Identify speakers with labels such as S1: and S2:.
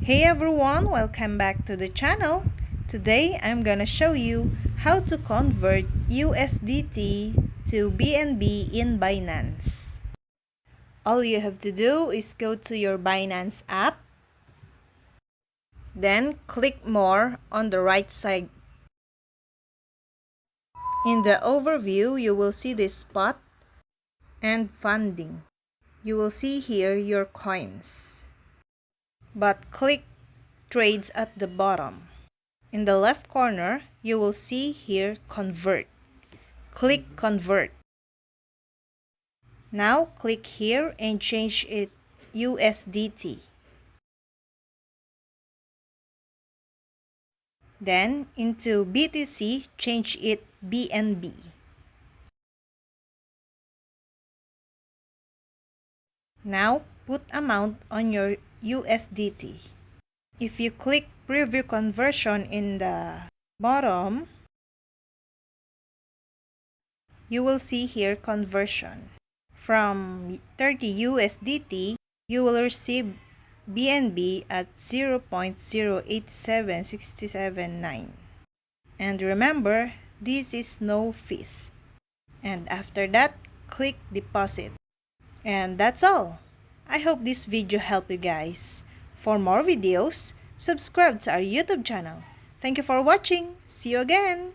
S1: Hey everyone, welcome back to the channel. Today I'm gonna show you how to convert USDT to BNB in Binance. All you have to do is go to your Binance app, then click more on the right side. In the overview, you will see this spot and funding. You will see here your coins, but click trades at the bottom. In the left corner, you will see here convert. Click convert. Now click here and change it USDT. Then into BTC, change it BNB. Now put amount on your USDT. If you click preview conversion in the bottom, you will see here conversion. From 30 USDT, you will receive BNB at 0.087679. And remember, this is no fees. And after that, click deposit. And that's all. I hope this video helped you guys. For more videos, subscribe to our YouTube channel. Thank you for watching. See you again.